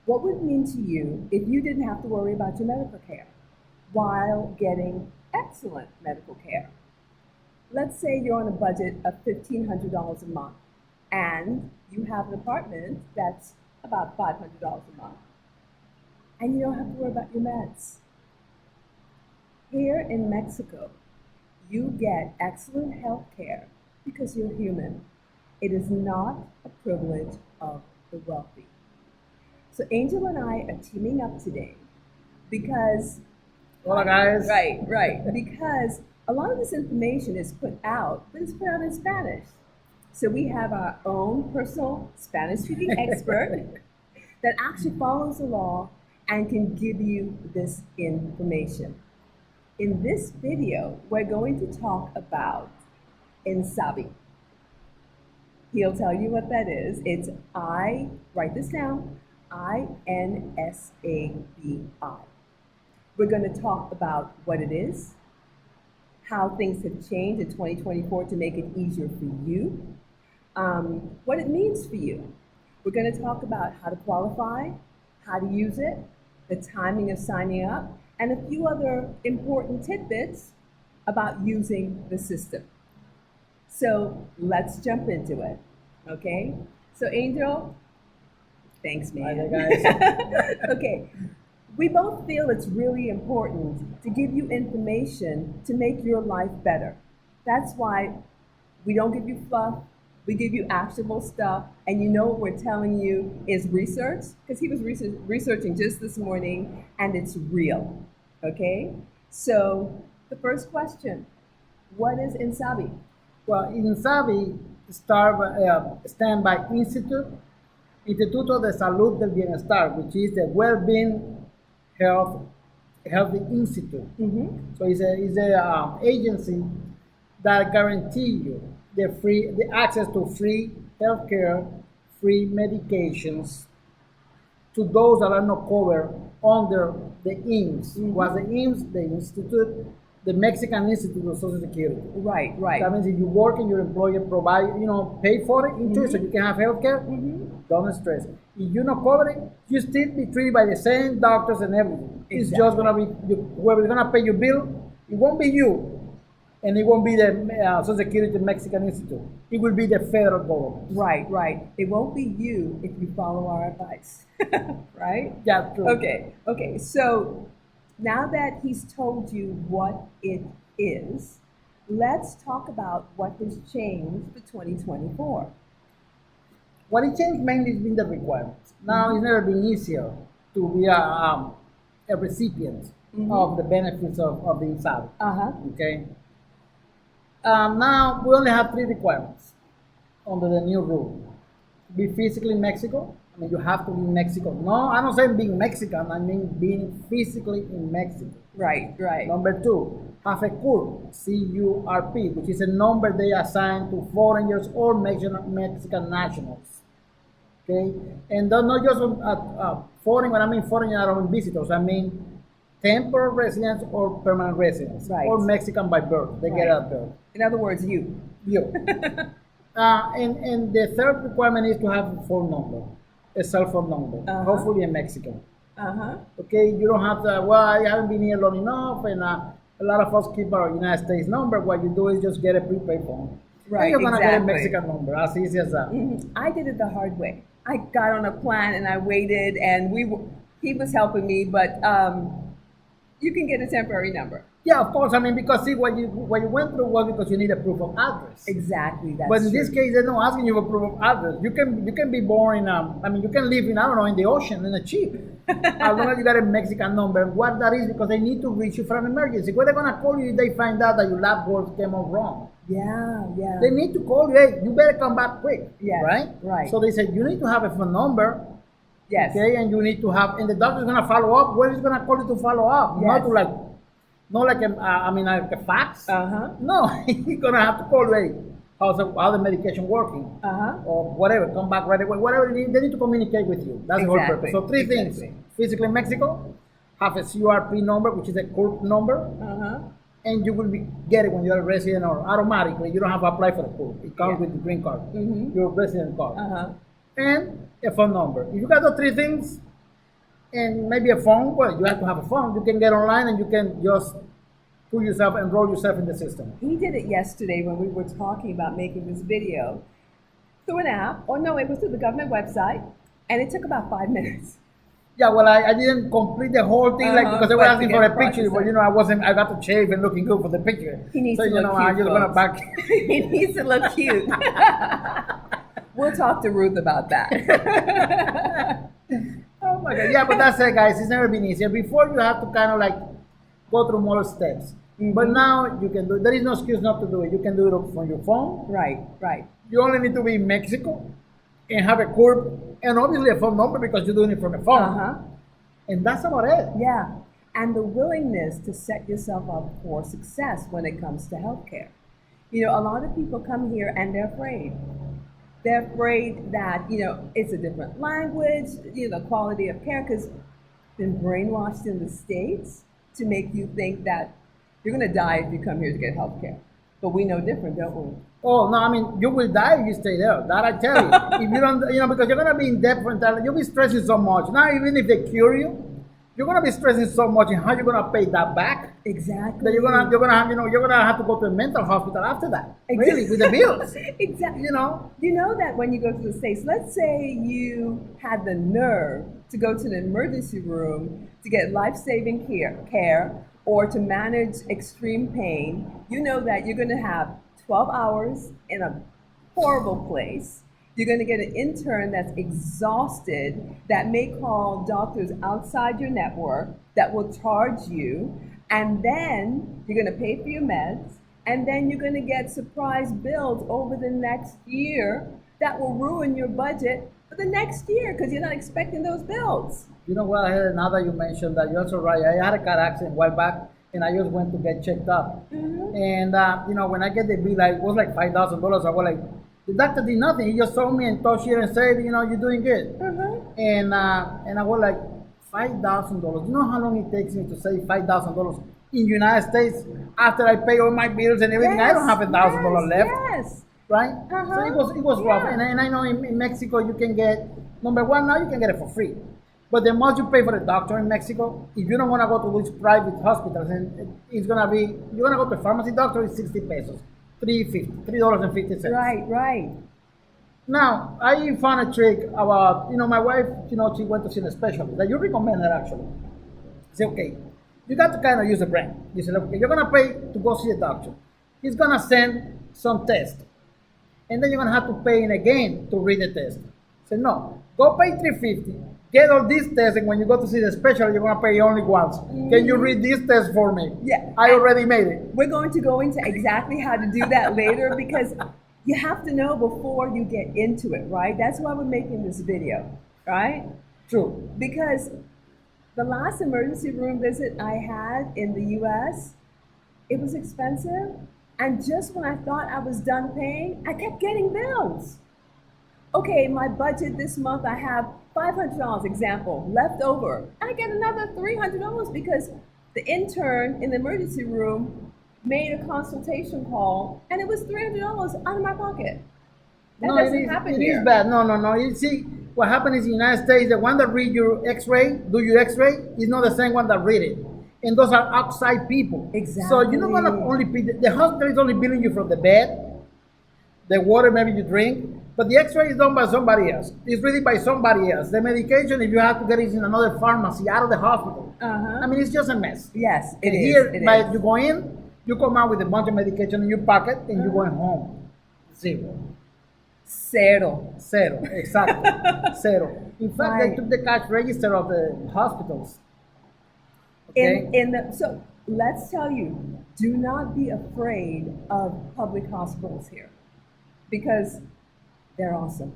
What would it mean to you if you didn't have to worry about your medical care while getting excellent medical care? Let's say you're on a budget of $1,500 a month and you have an apartment that's about $500 a month and you don't have to worry about your meds. Here in Mexico, you get excellent health care because you're human. It is not a privilege of the wealthy. So Angel and I are teaming up today because Hola guys. right. Because a lot of this information is put out, but it's put out in Spanish. So we have our own personal Spanish-speaking expert that actually follows the law and can give you this information. In this video, we're going to talk about INSABI. He'll tell you what that is. It's write this down, INSABI. We're going to talk about what it is, how things have changed in 2024 to make it easier for you, what it means for you. We're going to talk about how to qualify, how to use it, the timing of signing up, and a few other important tidbits about using the system. So let's jump into it, okay? So Angel, thanks, man. Hi guys. Okay, we both feel it's really important to give you information to make your life better. That's why we don't give you fluff, we give you actionable stuff, and you know what we're telling you is research, because he was researching just this morning, and it's real, okay? So the first question, what is INSABI? Well, INSABI stand by Instituto de Salud del Bienestar, which is the Well-being Healthy Institute. So it's a agency that guarantee you the access to free healthcare, free medications to those that are not covered under the IMSS. What's the IMSS? The Mexican Institute of Social Security. Right. That means if you work and your employer provide, pay for it into it so you can have healthcare, don't stress. If you're not covered, you still be treated by the same doctors and everything. Exactly. It's just gonna be whoever's gonna pay your bill. It won't be you, and it won't be the Social Security Mexican Institute. It will be the federal government. Right. It won't be you if you follow our advice, right? Yeah, true. Okay. So now that he's told you what it is, let's talk about what has changed for 2024. What it changed mainly has been the requirements. Now it's never been easier to be a recipient of the benefits of the INSABI. Okay. Now we only have 3 requirements under the new rule: be physically in Mexico. I mean, you have to be in Mexico. No, I don't say being Mexican. I mean being physically in Mexico. Right. Number 2, have a CURP, C-U-R-P, which is a number they assign to foreigners or Mexican nationals. Okay, and not just foreign. When I mean foreign, I don't mean visitors. I mean temporary residents or permanent residents, or Mexican by birth. They get it at birth. In other words, you. And the third requirement is to have a phone number, a cell phone number, hopefully a Mexican. Okay, you don't have to. Well, I haven't been here long enough, and a lot of us keep our United States number. What you do is just get a prepaid phone. Right, and you're gonna get a Mexican number, as easy as that. I did it the hard way. I got on a plan and I waited, and he was helping me, but you can get a temporary number. Yeah, of course. I mean, because see, what you went through was because you need a proof of address. Exactly. But in this case, they're not asking you for proof of address. You can be born in you can live in, I don't know, in the ocean in a ship. As long as you got a Mexican number. What that is, because they need to reach you for an emergency. What they're gonna call you if they find out that your lab work came out wrong? Yeah. They need to call you. Hey, you better come back quick. Yes, right. So they said you need to have a phone number. Yes. Okay, and you need to have, and the doctor's gonna follow up. Where is gonna call you to follow up? Yes. Not like a fax. No, he's gonna have to call you. Hey, how's the medication working? Or whatever. Come back right away. Whatever they need to communicate with you. That's the whole purpose. So 3 things: physically in Mexico, have a CURP number, which is a CURP number, and you will get it when you're a resident, or automatically. You don't have to apply for the CURP. It comes with the green card, your resident card, and a phone number. If you got those 3 things, and maybe a phone. Well, you have to have a phone. You can get online and you can just put yourself, enroll yourself in the system. He did it yesterday when we were talking about making this video through an app, or no, it was through the government website, and it took about 5 minutes. Yeah, well, I didn't complete the whole thing, like, because they were asking for a picture, but I got to shave and looking good for the picture. He needs so, to look cute. I'm just gonna back. He needs to look cute. We'll talk to Ruth about that. Oh my God. Yeah, but that's it, guys. It's never been easier. Before you have to kind of like go through more steps. Mm-hmm. But now you can do it. There is no excuse not to do it. You can do it from your phone. Right, right. You only need to be in Mexico and have a CURP and obviously a phone number because you're doing it from a phone. Uh-huh. And that's about it. Yeah. And the willingness to set yourself up for success when it comes to healthcare. You know, a lot of people come here and they're afraid. They're afraid that, you know, it's a different language, you know, the quality of care, because been brainwashed in the States to make you think that you're going to die if you come here to get health care. But we know different, don't we? Oh, no, I mean, you will die if you stay there. That I tell you. If you don't, you know, because you're going to be in debt for entire, you'll be stressing so much. Now, even if they cure you, you're going to be stressing so much in how you're going to pay that back. Exactly. That you're going to have, you're going to have to go to a mental hospital after that. Exactly. Really, with the bills. Exactly. You know that when you go to the States, let's say you had the nerve to go to the emergency room to get life-saving care or to manage extreme pain, you know that you're going to have 12 hours in a horrible place. You're going to get an intern that's exhausted, that may call doctors outside your network, that will charge you, and then you're going to pay for your meds, and then you're going to get surprise bills over the next year that will ruin your budget for the next year because you're not expecting those bills. You know what I heard now that you mentioned that, you're also right. I had a car accident a while back, and I just went to get checked up. Mm-hmm. And, when I get the bill, it was like $5,000. I was like, the doctor did nothing. He just saw me and touched here and said, you're doing good. Mm-hmm. And I was like, $5,000. You know how long it takes me to save $5,000 in the United States after I pay all my bills and everything? Yes, I don't have $1,000 left. Yes. Right? Uh-huh. So it was rough. And I know in Mexico you can get, number one, now you can get it for free. But the most you pay for the doctor in Mexico, if you don't want to go to these private hospitals, and it's going to be, you're going to go to a pharmacy doctor, it's 60 pesos. $3.50. Right. Now, I found a trick about, my wife, she went to see a specialist that you recommend her actually. Say, okay, you got to kind of use the brain. You say, okay, you're going to pay to go see a doctor. He's going to send some tests. And then you're going to have to pay in again to read the test. Say, no, go pay $3.50. Get all these tests, and when you go to see the specialist, you're going to pay only once. Mm-hmm. Can you read this test for me? Yeah. I already made it. We're going to go into exactly how to do that later because you have to know before you get into it, right? That's why we're making this video, right? True. Because the last emergency room visit I had in the U.S., it was expensive. And just when I thought I was done paying, I kept getting bills. Okay, my budget this month, I have $500, example, left over. I get another $300 because the intern in the emergency room made a consultation call and it was $300 out of my pocket. That doesn't happen here. It is bad. No. You see, what happened is in the United States, the one that read your x-ray, do your x-ray, is not the same one that read it. And those are outside people. Exactly. So you're not going to only pay, the hospital is only billing you from the bed, the water maybe you drink, but the x-ray is done by somebody else. It's read by somebody else. The medication, if you have to get it in another pharmacy out of the hospital. Uh-huh. I mean, it's just a mess. Yes, it is. Here, you go in, you come out with a bunch of medication in your pocket, and you're going home. Zero, exactly. Zero. In fact, they took the cash register of the hospitals. Okay? So let's tell you, do not be afraid of public hospitals here because they're awesome.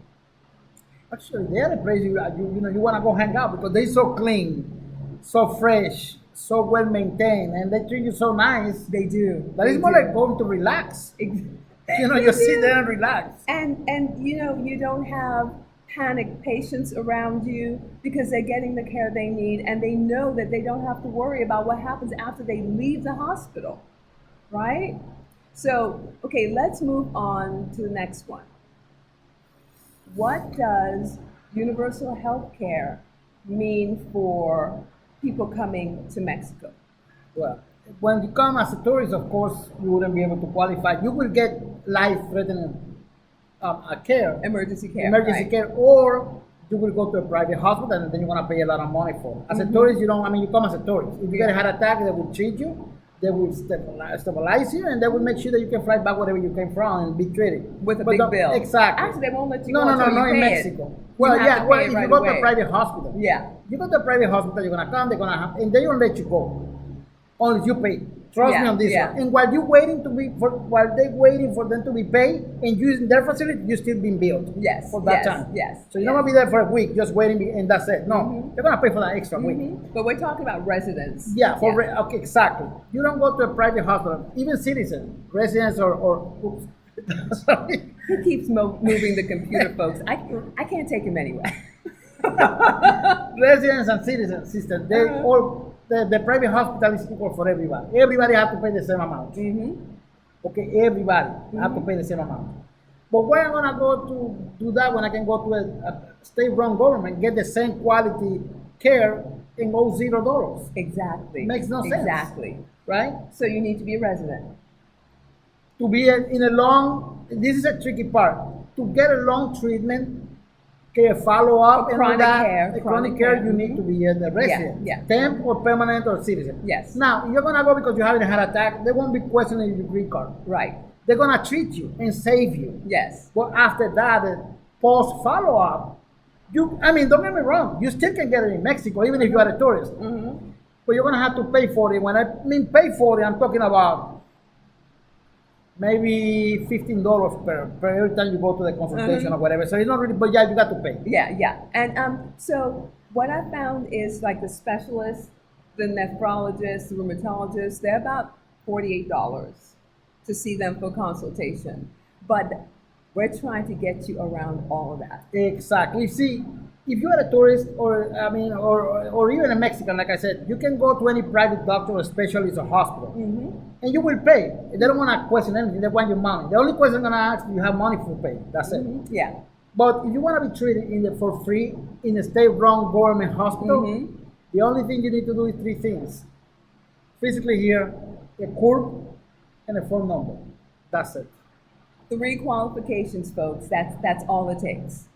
Actually, they're a place you want to go hang out because they're so clean, so fresh, so well maintained, and they treat you so nice. They do. That is more like going to relax. You sit there and relax. And you don't have panicked patients around you because they're getting the care they need and they know that they don't have to worry about what happens after they leave the hospital, right? So, okay, let's move on to the next one. What does universal health care mean for people coming to Mexico? Well, when you come as a tourist, of course, you wouldn't be able to qualify. You will get life-threatening care, Emergency care, right. or you will go to a private hospital and then you're gonna pay a lot of money for it. As a tourist, you don't. I mean, you come as a tourist. If you get a heart attack, they will treat you. They will stabilize you, and they will make sure that you can fly back wherever you came from and be treated with a big bill. Exactly. Actually, they won't let you go. No, in Mexico. Well, yeah. Well, if you go to a private hospital, you go to a private hospital, you're gonna come. They're gonna have, and they don't let you go unless you pay. Trust me on this one. And while you're waiting while they're waiting for them to be paid and using their facility, you're still being billed. Yes. For that time. Yes. So you're not gonna be there for a week just waiting and that's it. No, they're gonna pay for that extra week. But we're talking about residents. Yeah. Okay, exactly. You don't go to a private hospital, even citizens, residents, or oops. Sorry. He keeps moving the computer, folks. I can't take him anyway. Residents and citizens, sister, they all. The private hospital is equal for everybody. Everybody has to pay the same amount. Okay, everybody have to pay the same amount. But where am I gonna go to do that when I can go to a state-run government, get the same quality care, and go $0? Exactly. Makes no sense. Exactly. Right? So you need to be a resident. To be in a long, this is a tricky part. To get a long treatment, care, follow up, and all that. Chronic care, you need to be a resident, temp or permanent or citizen. Yes. Now, you're gonna go because you're having a heart attack. They won't be questioning your green card. Right. They're gonna treat you and save you. Yes. But after that, post follow up, I mean, don't get me wrong. You still can get it in Mexico, even if you are a tourist. But you're gonna have to pay for it. When I mean pay for it, I'm talking about maybe $15 per every time you go to the consultation or whatever. So it's not really, but yeah, you got to pay. Yeah. And so what I found is like the specialists, the nephrologists, the rheumatologists, they're about $48 to see them for consultation. But we're trying to get you around all of that. Exactly. See, if you are a tourist or even a Mexican, like I said, you can go to any private doctor or specialist or hospital and you will pay. They don't want to question anything. They want your money. The only question they're going to ask is, you have money for pay. That's it. Yeah. But if you want to be treated for free in a state-run government hospital, the only thing you need to do is 3 things. Physically here, a CURP, and a phone number. That's it. 3 qualifications, folks. That's all it takes.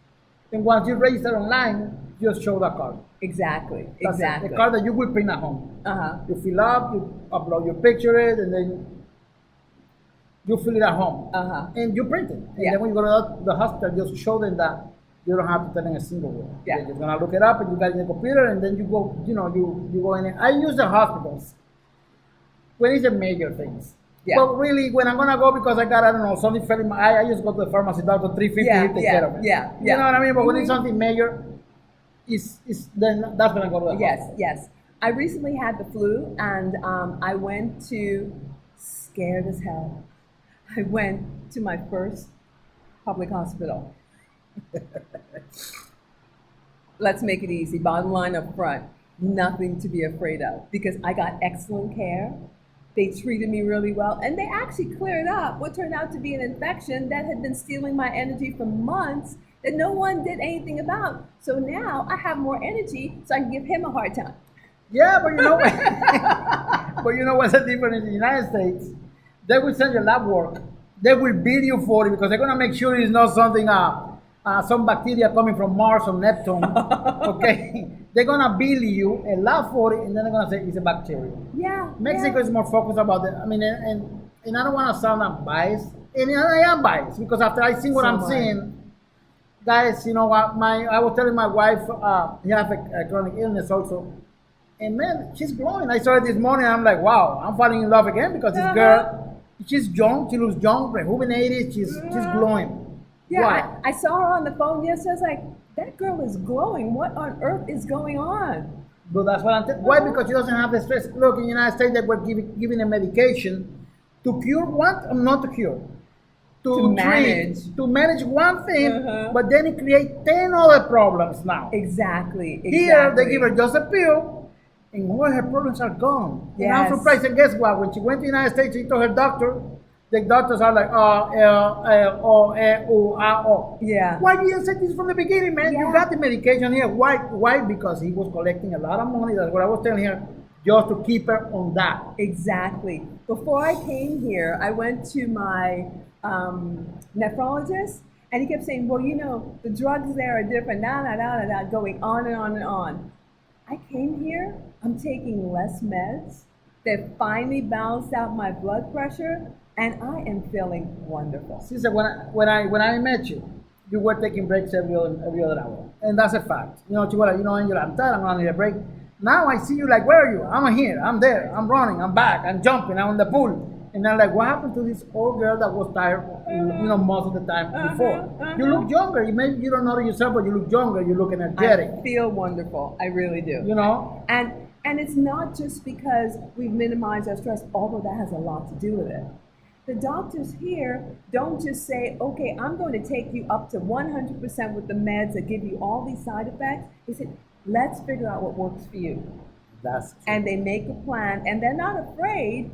And once you register online, just show that card. Exactly. That's exactly. It. The card that you will print at home. You fill up, you upload your picture, and then you fill it at home. And you print it. And then when you go to the hospital, just show them that you don't have to tell them a single word. They're just gonna look it up, and you got it in the computer, and then you go. You go in. I use the hospitals when it's a major things. But really, when I'm gonna go because I got, I don't know, something fell in my eye, I just go to the pharmacy doctor, $350, take care of it. You know what I mean? But when it's something major, then that's when I go to the hospital. Yes. I recently had the flu, and I went to, scared as hell, I went to my first public hospital. Let's make it easy. Bottom line up front, nothing to be afraid of, because I got excellent care. They treated me really well, and they actually cleared up what turned out to be an infection that had been stealing my energy for months that no one did anything about. So now I have more energy, so I can give him a hard time. Yeah, but you know what's the difference in the United States? They will send you lab work. They will bill you for it because they're gonna make sure it's not something some bacteria coming from Mars or Neptune. Okay, they're gonna bill you a lab for it, and then they're gonna say it's a bacteria. Yeah. Mexico is more focused about that. I mean, and I don't want to sound biased, and I am biased because after I see what I'm seeing, guys, you know what? I was telling my wife, he has a chronic illness also, and man, she's glowing. I saw her this morning. I'm like, wow, I'm falling in love again because this girl, she's young. She looks young, rejuvenated. She's glowing. Yeah, I saw her on the phone yesterday. I was like, that girl is glowing. What on earth is going on? But that's what I'm why? Because she doesn't have the stress. Look, in the United States, they were giving a medication to cure one, not to cure, to manage one thing, but then it creates 10 other problems now. Exactly. Here, they give her just a pill, and all her problems are gone. Yes. And I'm surprised. And guess what? When she went to the United States, she told her doctor, The doctors are like, oh. Yeah. Why you didn't say this from the beginning, man? You Yeah. got the medication here. Why? Why? Because he was collecting a lot of money. That's what I was telling her, just to keep her on that. Exactly. Before I came here, I went to my nephrologist, and he kept saying, "Well, you know, the drugs there are different." Going on and on and on. I came here. I'm taking less meds. They finally balanced out my blood pressure, and I am feeling wonderful. Sister, when I met you, you were taking breaks every other hour, and that's a fact. You know, Chihuahua, you know, Angela, I'm tired. I'm gonna need a break. Now I see you like, where are you? I'm here. I'm there. I'm running. I'm back. I'm jumping. I'm in the pool. And I'm like, what happened to this old girl that was tired, you know, most of the time before? You look younger. Maybe you don't know yourself, but you look younger. You look energetic. I feel wonderful. I really do. You know? And it's not just because we've minimized our stress, although that has a lot to do with it. The doctors here don't just say, okay, I'm going to take you up to 100% with the meds that give you all these side effects. They said, let's figure out what works for you. That's true. And they make a plan, and they're not afraid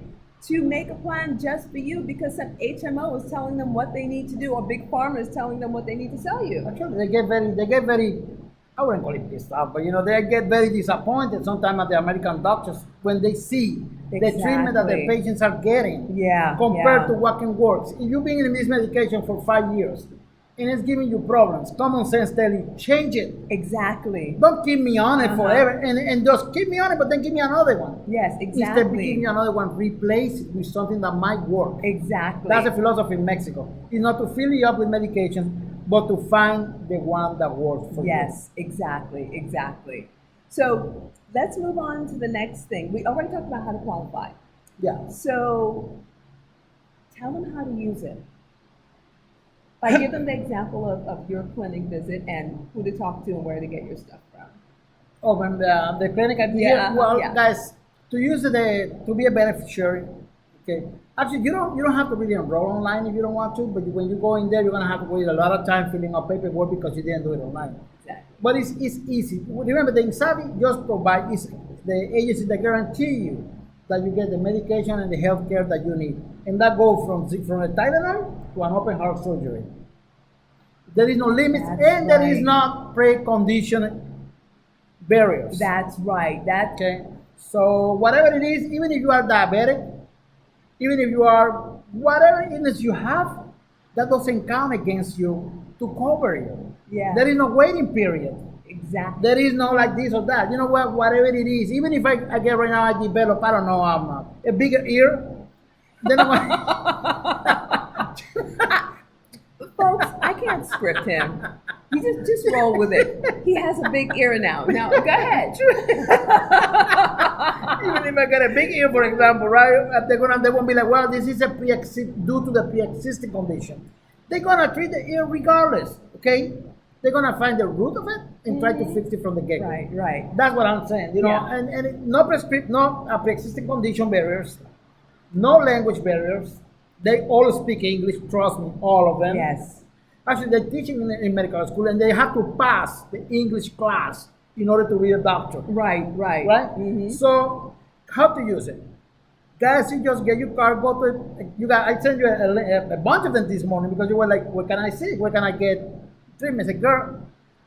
to make a plan just for you because some HMO is telling them what they need to do, or Big Pharma is telling them what they need to sell you. Actually, they get very, I wouldn't call it pissed off, but you know, they get very disappointed sometimes at the American doctors when they see the treatment that their patients are getting compared to what can work. If you've been in this medication for 5 years and it's giving you problems, common sense tell you, change it. Exactly. Don't keep me on it forever and just keep me on it, but then give me another one. Yes, exactly. Instead of giving me another one, replace it with something that might work. Exactly. That's the philosophy in Mexico. It's not to fill you up with medications, but to find the one that works for you. Yes, exactly. So let's move on to the next thing. We already talked about how to qualify. Yeah. So tell them how to use it. Like, give them the example of your clinic visit and who to talk to and where to get your stuff from. Oh, when the clinic idea. Guys, to use to be a beneficiary, okay. Actually, you don't have to really enroll online if you don't want to. But when you go in there, you're gonna have to wait a lot of time filling out paperwork because you didn't do it online. Exactly. But it's easy. Remember, the INSABI just provides the agency that guarantee you that you get the medication and the health care that you need. And that goes from a Tylenol to an open heart surgery. There is no limits, there is not preconditioned barriers. That's right. Okay. So whatever it is, even if you are diabetic, even if you are whatever illness you have, that doesn't count against you to cover you. Yeah. There is no waiting period. Exactly. There is no like this or that. You know what? Whatever it is, even if I get right now, I develop, I don't know, a bigger ear, then folks, I can't script him. You just roll with it. He has a big ear now. Now, go ahead. Even if I get a big ear, for example, right? They won't be like, well, this is due to the pre-existing condition. They're gonna treat the ear regardless. Okay. They're gonna find the root of it and try to fix it from the get-go. Right. That's what I'm saying. You know, and no pre-existing condition barriers, no language barriers. They all speak English. Trust me, all of them. Yes. Actually, they're teaching in medical school, and they have to pass the English class in order to be a doctor. Right. Mm-hmm. So, how to use it? Guys, you just get your card, go to it. I sent you a bunch of them this morning because you were like, "Where can I see? Where can I get treatment?" I said, "Girl,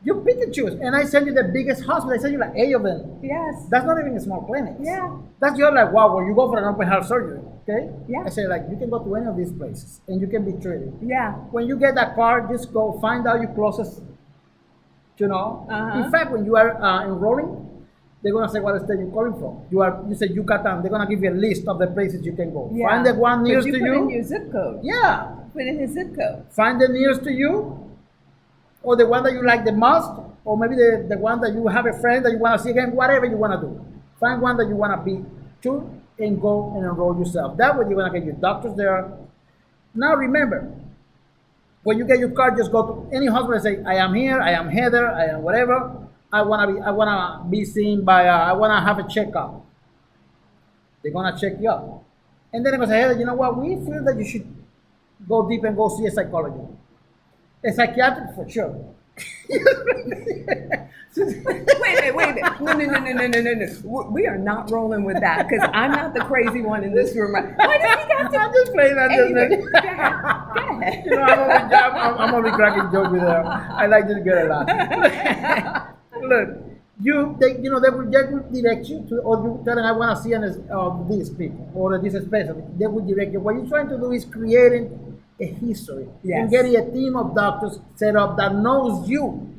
you pick and choose." And I sent you the biggest hospital. I sent you like 8 of them. Yes. That's not even a small clinic. Yeah. That's just like, wow, when you go for an open heart surgery, okay? Yeah. I say, like, you can go to any of these places and you can be treated. Yeah. When you get that card, just go find out your closest, you know. In fact, when you are enrolling, they're going to say what state you're calling from. You say Yucatan, they're going to give you a list of the places you can go. Yeah. Find the one nearest to you. Put in your zip code. Yeah. Put in his zip code. Find the nearest to you, or the one that you like the most, or maybe the one that you have a friend that you want to see again, whatever you want to do. Find one that you want to be to and go and enroll yourself. That way you're going to get your doctors there. Now remember, when you get your card, just go to any hospital and say, I am here, I am Heather, I am whatever. I want to be seen by, I want to have a checkup. They're going to check you up. And then they're going to say, Heather, you know what? We feel that you should go deep and go see a psychologist. A psychiatric for sure. Wait a minute. No. We are not rolling with that because I'm not the crazy one in this room. Why does he I'm just playing. I'm just Anyway, playing. go ahead. Go ahead. You know, I'm only cracking jokes with her. I like to get a laugh. Look, they will direct you to, or you tell them I want to see these people or this specialty. They will direct you. What you're trying to do is creating a history and Yes. getting a team of doctors set up that knows you.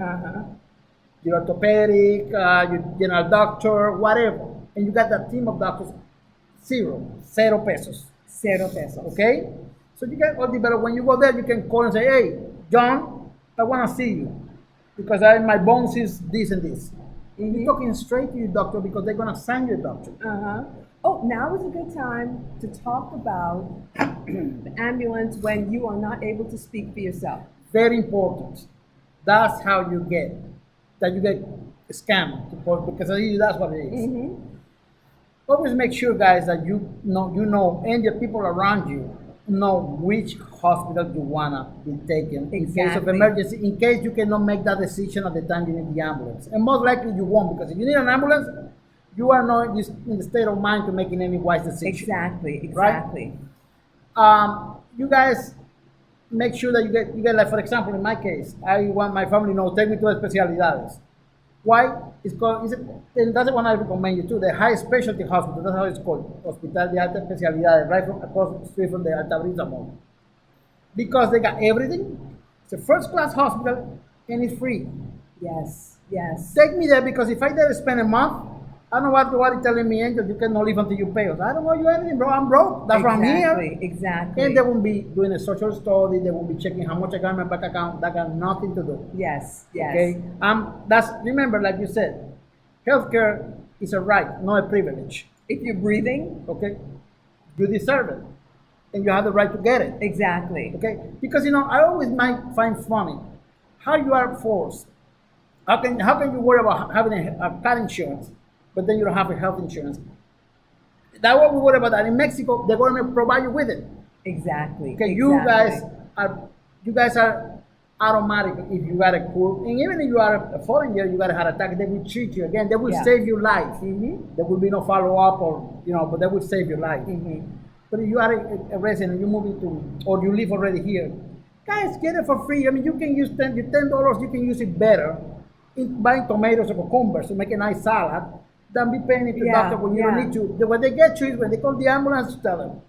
Your orthopedic, your general doctor, whatever, and you got that team of doctors, zero pesos. 0 pesos. Okay? So you get all the better. When you go there, you can call and say, hey, John, I want to see you because my bones is this and this. You're talking straight to your doctor because they're going to sign your doctor. Oh, now is a good time to talk about the ambulance when you are not able to speak for yourself. Very important. That's how you get scammed because that's what it is. Always make sure, guys, that you know, and the people around you know which hospital you wanna be taken in case of emergency. In case you cannot make that decision at the time you need the ambulance, and most likely you won't, because if you need an ambulance, you are not in the state of mind to making any wise decision. Exactly. Right? You guys make sure that you get like, for example, in my case, I want my family to know, take me to especialidades. Why? And that's the one I recommend you to, the high specialty hospital. That's how it's called, Hospital de Alta Especialidad, right across the street from the Altabrisa Mall. Because they got everything. It's a first-class hospital, and it's free. Yes. Take me there, because if I dare spend a month, I don't know what you're telling me, Angel, you cannot live until you pay us. I don't know you anything, bro. I'm broke. That's why I'm here. Exactly. And they won't be doing a social study. They won't be checking how much I got in my bank account. That got nothing to do. Yes. Okay. Remember, like you said, healthcare is a right, not a privilege. If you're breathing, okay, you deserve it, and you have the right to get it. Exactly. Okay. Because I always might find funny how you are forced. How can you worry about having a car insurance, but then you don't have a health insurance? That's what we worry about. That in Mexico, the government provide you with it. Exactly. Okay, you guys are automatic if you got a cool, and even if you are a foreign year, you got a heart attack, they will treat you again. They will save your life. There will be no follow up, or but they will save your life. But if you are a resident and you move into, or you live already here, guys, get it for free. I mean, you can use $10. You can use it better in buying tomatoes or cucumbers to make a nice salad than be paying it to the doctor when you don't need to. When they get you is when they call the ambulance to tell them.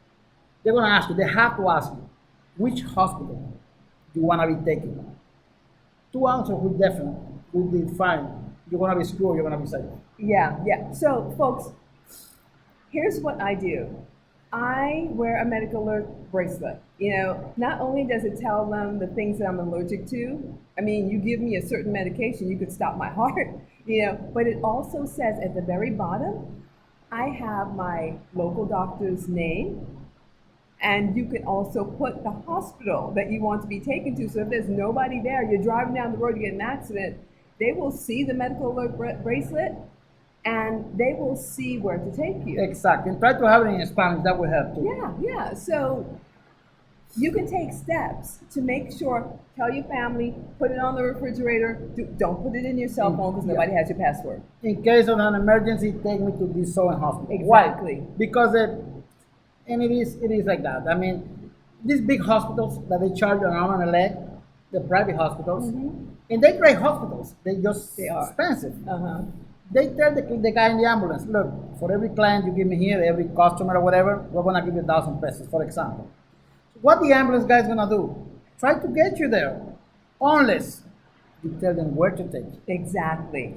They're going to ask you, they have to ask you, which hospital do you want to be taken? 2 answers will define you're going to be screwed, you're going to be safe. Yeah. So, folks, here's what I do. I wear a medical alert bracelet. Not only does it tell them the things that I'm allergic to, I mean, you give me a certain medication, you could stop my heart, but it also says at the very bottom, I have my local doctor's name, and you can also put the hospital that you want to be taken to. So if there's nobody there, you're driving down the road, you get an accident, they will see the medical alert bracelet, and they will see where to take you. Exactly. And try to have it in Spanish. That will help too. Yeah. So you can take steps to make sure, tell your family, put it on the refrigerator. Don't put it in your cell phone because nobody has your password. In case of an emergency, take me to this so and hospital. Exactly. Why? Because and it is like that. I mean, these big hospitals that they charge an arm and a leg, the private hospitals, and they're great hospitals. They are expensive. They tell the guy in the ambulance, look, for every client you give me here, every customer or whatever, we're going to give you 1,000 pesos, for example. So what the ambulance guy is going to do? Try to get you there, unless you tell them where to take you. Exactly.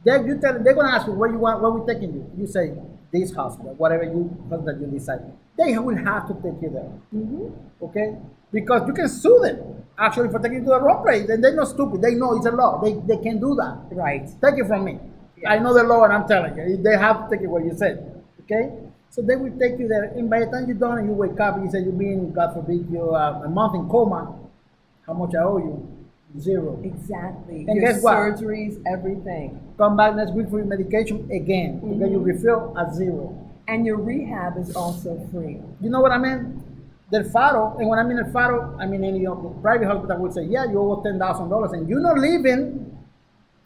They're going to ask you where we're taking you. You say, this hospital, whatever that you decide. They will have to take you there. Okay? Because you can sue them, actually, for taking you to the wrong place. And they're not stupid. They know it's a law. They can do that. Right. Take it from me. Yeah. I know the law, and I'm telling you. They have to take it what you said. Okay? So they will take you there. And by the time you're done and you wake up and you say you've been, God forbid, you're a month in coma, how much I owe you? 0. Exactly. And your guess what? Surgeries, everything. Come back next week for your medication again. To get your refill at 0. And your rehab is also free. You know what I mean? Del Faro, and when I mean El Faro, I mean any of the private hospital would say, yeah, you owe $10,000, and you're not leaving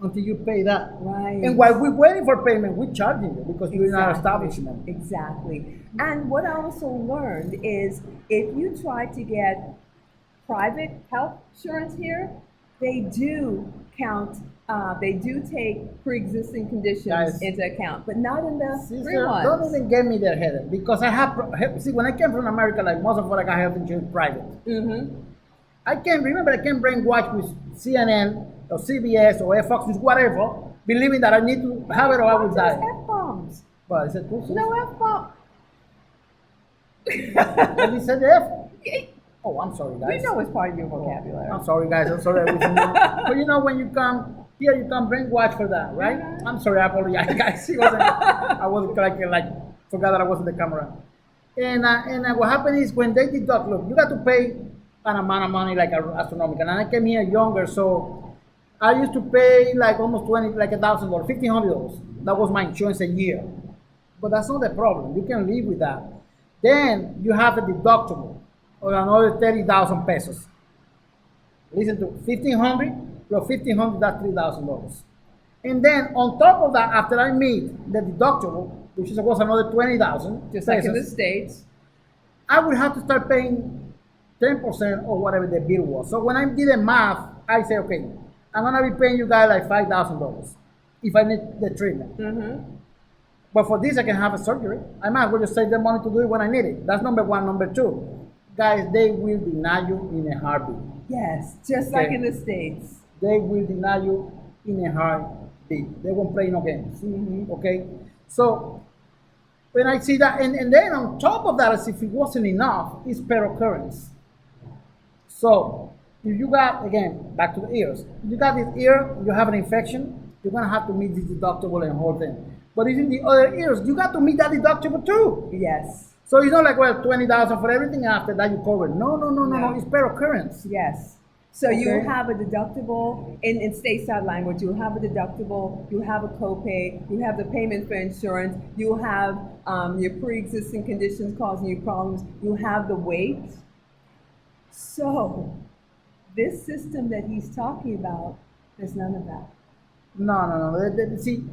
until you pay that. Right. And while we're waiting for payment, we're charging you because you're in our establishment. Exactly. And what I also learned is if you try to get private health insurance here, they do count, they do take pre-existing conditions Guys, into account, but not in the free sister, ones. don't even get me that headache because I have. See, when I came from America, like most of what I got health insurance private. I can't remember. I can't bring watch with CNN or CBS or Fox News, whatever, believing that I need to have it or I will die. F-bombs. Well, is it cool? No F-bomb. Let me say the F. Oh, I'm sorry, guys. We know it's part of your vocabulary. I'm sorry, guys. I'm sorry. But you know, when you come here, you can bring watch for that, right? I'm sorry. I apologize, guys. I wasn't like forgot that I wasn't the camera. And what happened is when they deduct, look, you got to pay an amount of money like astronomical. And I came here younger, so I used to pay like almost like $1,000, $1,500. That was my insurance a year. But that's not the problem. You can live with that. Then you have a deductible or another 30,000 pesos. Listen to 1,500 plus 1,500, that's $3,000. And then on top of that, after I meet the deductible, which was another 20,000, just like in the States, I would have to start paying 10% or whatever the bill was. So when I did the math, I say, okay, I'm gonna be paying you guys like $5,000 if I need the treatment. But for this, I can have a surgery. I might as well just save the money to do it when I need it. That's number one. Number two, guys, they will deny you in a heartbeat. Yes, just like in the States. They will deny you in a heartbeat. They won't play no games. Okay? So when I see that, and then on top of that, as if it wasn't enough, it's per occurrence. So if you got, again, back to the ears, if you got this ear, you have an infection, you're gonna have to meet this deductible and whole thing. But if in the other ears, you got to meet that deductible too. Yes. So it's not like, well, 20,000 for everything, after that you cover. No. It's per occurrence. Yes. So you have a deductible, in stateside language, you have a deductible, you have a copay, you have the payment for insurance, you have your pre-existing conditions causing you problems, you have the wait. So this system that he's talking about, there's none of that. No. See,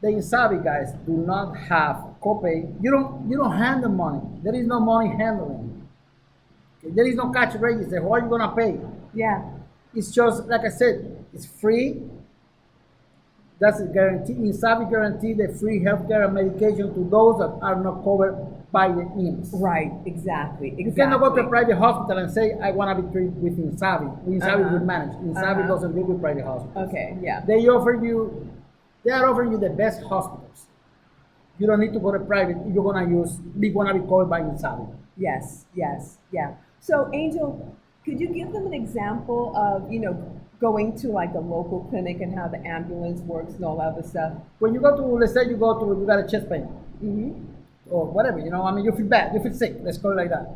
the INSABI guys do not have copay. You don't handle money. There is no money handling. There is no cash register. What are you gonna pay? Yeah. It's just like I said, it's free. That's a guarantee. INSABI guarantee the free healthcare and medication to those that are not covered by the IMSS. Right, exactly. You cannot go to a private hospital and say, I want to be treated with INSABI. INSABI will manage. INSABI doesn't deal with private hospitals. Okay, yeah. They are offering you the best hospitals. You don't need to go to private if you're gonna be covered by INSABI. Yes. So Angel, could you give them an example of, going to like a local clinic and how the ambulance works and all that other stuff? When you go to, let's say you got a chest pain. Or whatever, you feel bad, you feel sick, let's call it like that.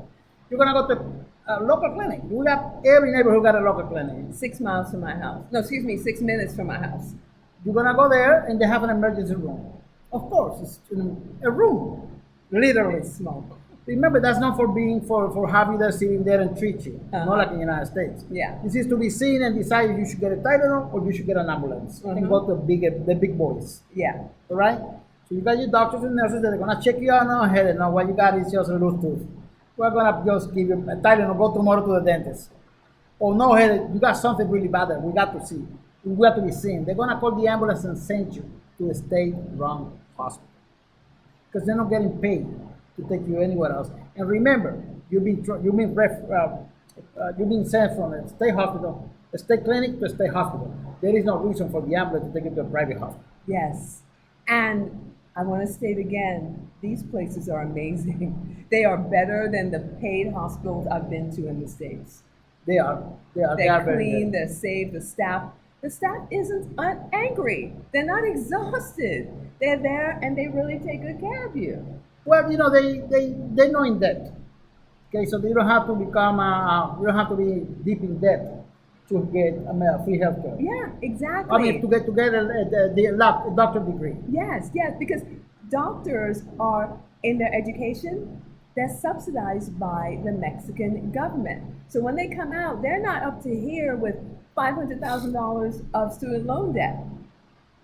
You're gonna go to a local clinic. We got every neighborhood got a local clinic. 6 miles from my house. No, excuse me, 6 minutes from my house. You're gonna go there and they have an emergency room. Of course, it's a room, literally. It's small. Remember, that's not for have you there sitting there and treat you. Not like in the United States. Yeah. This is to be seen and decide if you should get a Tylenol or you should get an ambulance and go to the big boys. Yeah. All right. So you got your doctors and nurses that are gonna check you out. No headache. No, what you got is just a loose tooth. We're gonna just give you a Tylenol. Go tomorrow to the dentist. Oh no headache. You got something really bad that we got to see. We have to be seen. They're gonna call the ambulance and send you to a state-run hospital because they're not getting paid to take you anywhere else. And remember, you've been sent from a state hospital, a state clinic to a state hospital. There is no reason for the ambulance to take you to a private hospital. Yes, and I want to state again, these places are amazing. They are better than the paid hospitals I've been to in the States. They are They're clean. They're safe. The staff isn't angry. They're not exhausted. They're there and they really take good care of you. Well, they're not in debt. Okay, so you don't have to you don't have to be deep in debt to get free healthcare. Yeah, exactly. I mean, to get the doctor degree. Yes, because doctors are in their education, they're subsidized by the Mexican government. So when they come out, they're not up to here with $500,000 of student loan debt.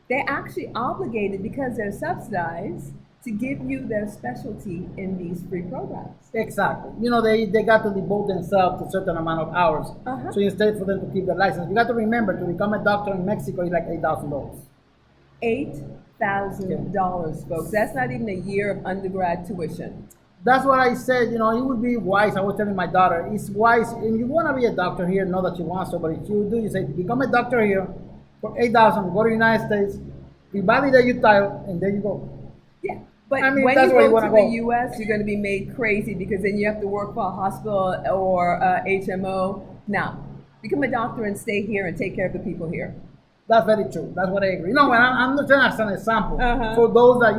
They're actually obligated because they're subsidized to give you their specialty in these free programs. Exactly. They got to devote themselves to a certain amount of hours. So instead for them to keep their license, you got to remember to become a doctor in Mexico is like $8,000. $8,000, folks. That's not even a year of undergrad tuition. That's what I said. It would be wise. I was telling my daughter, it's wise. If you want to be a doctor here, know that you want to. But if you do, you say, become a doctor here for 8,000. Go to the United States, revalidate your title, and there you go. Yeah. But when you go to the U.S., you're going to be made crazy because then you have to work for a hospital or HMO. Now, become a doctor and stay here and take care of the people here. That's very true. That's what I agree. I'm not saying as an example for those that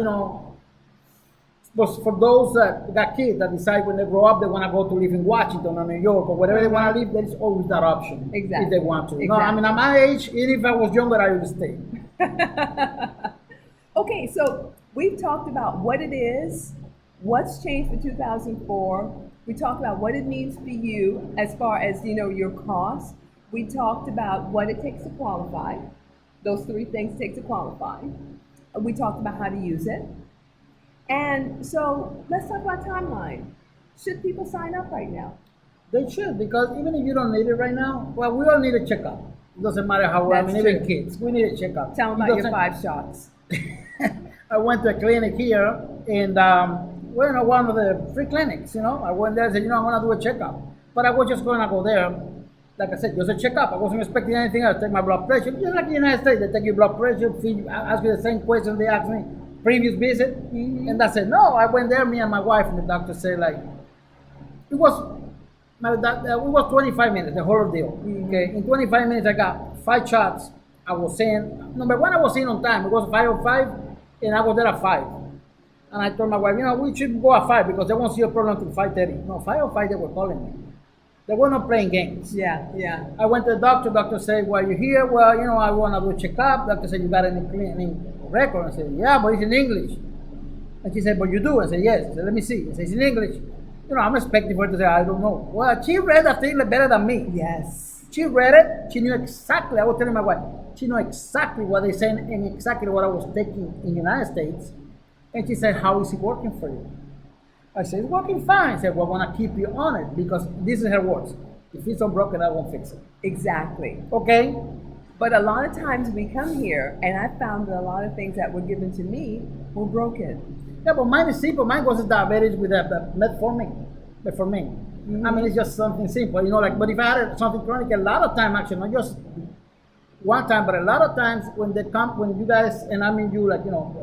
for those that got kids that decide when they grow up they want to go to live in Washington or New York or wherever they want to live. There is always that option if they want to. Exactly. No, at my age, even if I was younger, I would stay. Okay, so we've talked about what it is, what's changed for 2004. We talked about what it means for you as far as your costs. We talked about what it takes to qualify. Those three things take to qualify. We talked about how to use it. And so let's talk about timeline. Should people sign up right now? They should, because even if you don't need it right now, well, we all need a checkup. It doesn't matter how well, even kids, we need a checkup. Tell them about your 5 shots. I went to a clinic here, and one of the free clinics, I went there and said, I want to do a checkup. But I was just going to go there, like I said, just a checkup. I wasn't expecting anything else. Take my blood pressure. Just like in the United States, they take your blood pressure, ask you the same question they asked me previous visit, and that's it. No, I went there, me and my wife, and the doctor said, it was 25 minutes, the whole deal. Okay, in 25 minutes, I got 5 shots. I was saying, number one, I was in on time. It was 5:05, and I was there at 5. And I told my wife, we should go at 5 because they won't see a problem until 5:30. No, 5:05, they were calling me. They were not playing games. Yeah. I went to the doctor. Doctor said, "Why you here?" Well, I want to do a checkup. Doctor said, "You got any record?" I said, "Yeah, but it's in English." And she said, "But you do?" I said, "Yes." I said, "Let me see." I said, "It's in English." I'm expecting for her to say, "I don't know." Well, she read the thing better than me. Yes. She read it. She knew exactly. I was telling my wife, she knew exactly what they said and exactly what I was taking in the United States. And she said, "How is it working for you?" I said, "It's working fine." I said, "Well, I want to keep you on it because this is her words. If it's unbroken, I won't fix it." Exactly. Okay? But a lot of times we come here, and I found that a lot of things that were given to me were broken. Yeah, but mine is simple. Mine was diabetes with metformin. I mean, it's just something simple, but if I had something chronic, a lot of time, actually, not just one time, but a lot of times when you guys, and I mean you,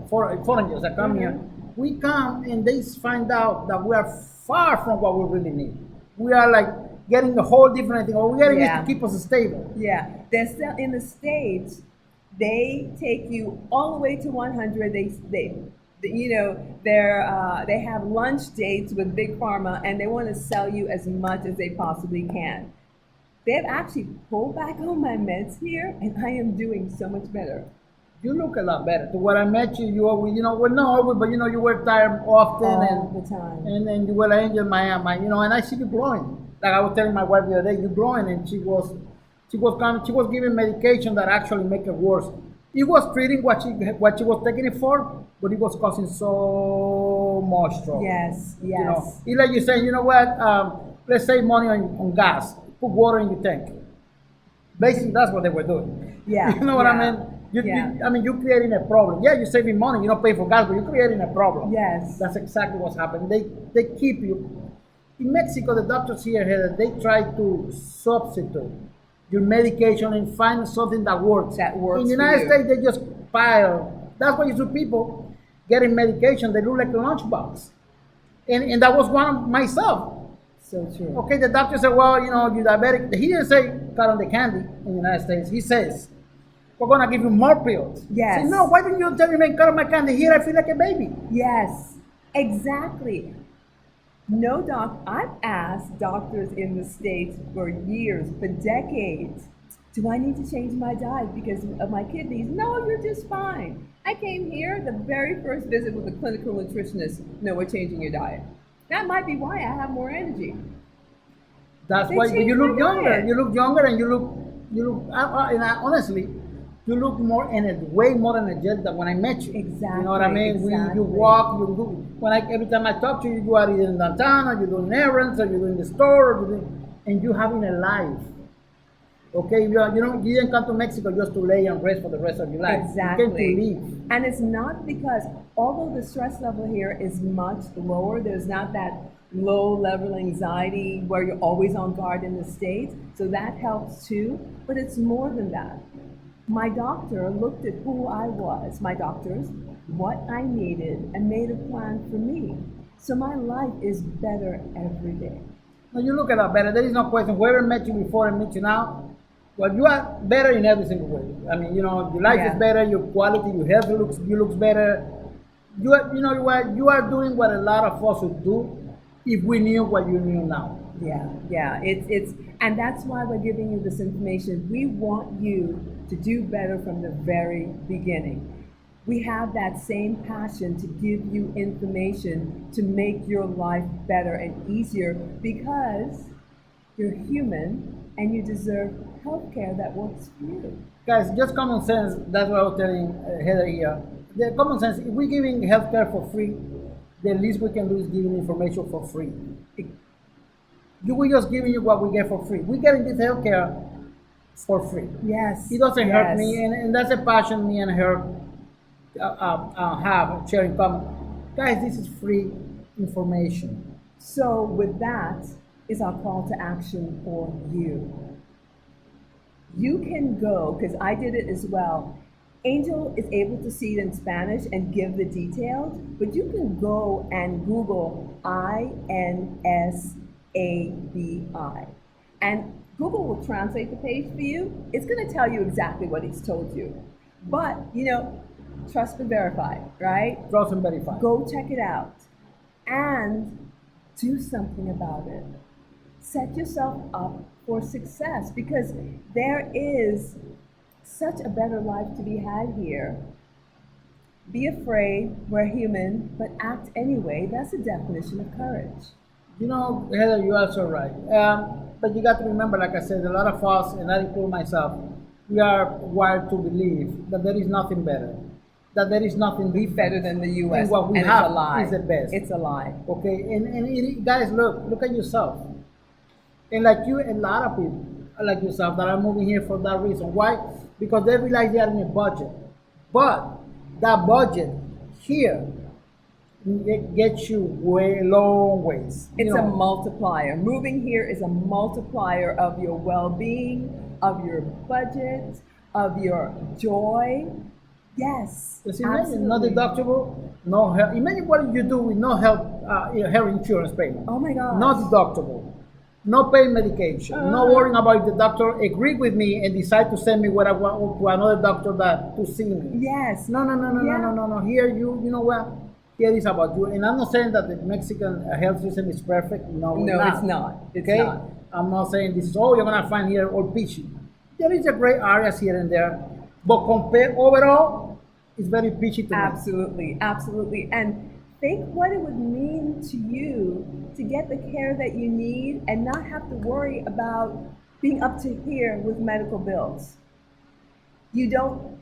foreigners that come here, we come and they find out that we are far from what we really need. We are getting a whole different thing, or we're getting it to keep us stable. Yeah, they're still in the States. They take you all the way to 100. They have lunch dates with Big Pharma, and they want to sell you as much as they possibly can. They've actually pulled back on my meds here, and I am doing so much better. You look a lot better. To what I met you, you always, well, not always, but you were tired often, all the time, and you were angel, my, and I see you growing. Like I was telling my wife the other day, you're growing, and she was giving medication that actually make it worse. It was treating what she was taking it for, but it was causing so much trouble. Yes. It's like you say, let's save money on gas. Put water in your tank. Basically, that's what they were doing. Yeah. You know what I mean? You're creating a problem. Yeah, you're saving money. You're not paying for gas, but you're creating a problem. Yes. That's exactly what's happening. They keep you. In Mexico, the doctors here, they try to substitute your medication and find something that works. In the United States, they just pile. That's why you see people getting medication. They look like a lunchbox. And that was one of myself. So true. Okay, the doctor said, well, you're diabetic. He didn't say cut on the candy in the United States. He says, we're going to give you more pills. Yes. I say, no, why didn't you tell me, cut on my candy? Here I feel like a baby. Yes, exactly. No I've asked doctors in the States for years, for decades, do I need to change my diet because of my kidneys? No, you're just fine. I came here, the very first visit with a clinical nutritionist, no, we're changing your diet. That might be why I have more energy. That's why you look younger. You look younger, and you look. And honestly, You look more way more energetic than when I met you. Exactly. You know what I mean? Exactly. You walk, you do. Every time I talk to you, you are either in downtown, or you're doing errands, or you're doing the store, and you're having a life. Okay, you didn't come to Mexico just to lay and rest for the rest of your life. Exactly. You came to live. And it's not because, although the stress level here is much lower, there's not that low level anxiety where you're always on guard in the States. So that helps too. But it's more than that. My doctor looked at who I was, my doctors, what I needed, and made a plan for me. So my life is better every day. Now you look at that better. There is no question. Whoever met you before and meet you now, well, you are better in every single way. I mean, your life is better, your quality, your health looks better. You are doing what a lot of us would do if we knew what you knew now. Yeah. And that's why we're giving you this information. We want you to do better from the very beginning. We have that same passion to give you information to make your life better and easier because you're human and you deserve healthcare that works for you. Guys, just common sense. That's what I was telling Heather here. The common sense. If we're giving healthcare for free, the least we can do is giving information for free. We're just giving you what we get for free. We're getting this healthcare for free. Yes. It doesn't hurt me, and that's a passion me and her have sharing common. Guys, this is free information. So with that is our call to action for you. You can go, because I did it as well. Angel is able to see it in Spanish and give the details, but you can go and Google INSABI. And Google will translate the page for you. It's going to tell you exactly what he's told you. But, trust but verify, right? Trust and verify. Go check it out and do something about it. Set yourself up for success because there is such a better life to be had here. Be afraid, we're human, but act anyway. That's the definition of courage. Heather, you are so right. But you got to remember, like I said, a lot of us, and I include myself, we are wired to believe that there is nothing better, that there is nothing better than the U.S. And what we have is the best. It's a lie. Okay, and guys, look at yourself. And like you, a lot of people like yourself that are moving here for that reason. Why? Because they realize they are in a budget. But that budget here gets you way long ways. It's a multiplier. Moving here is a multiplier of your well-being, of your budget, of your joy. Yes. Just imagine, no deductible, no health. Imagine what you do with no health insurance payment. Oh my God. No deductible. No pain medication. No worrying about if the doctor agreed with me and decide to send me what I want to another doctor to see me. Yes. No. Here you know what? Here is about you. And I'm not saying that the Mexican health system is perfect. No, it's not. Okay? I'm not saying this is all you're gonna find here all peachy. There is a great areas here and there, but compare overall, it's very peachy to me. Absolutely. And think what it would mean to you to get the care that you need and not have to worry about being up to here with medical bills.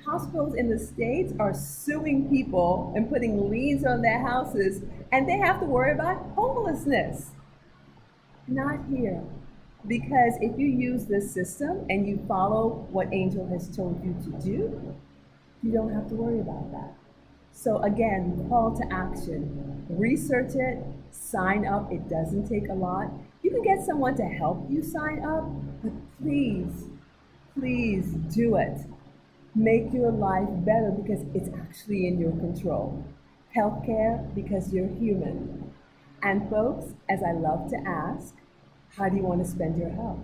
Hospitals in the States are suing people and putting liens on their houses, and they have to worry about homelessness. Not here. Because if you use this system and you follow what Angel has told you to do, you don't have to worry about that. So again, call to action. Research it, sign up. It doesn't take a lot. You can get someone to help you sign up, but please do it. Make your life better because it's actually in your control. Healthcare because you're human. And folks, as I love to ask, how do you want to spend your health?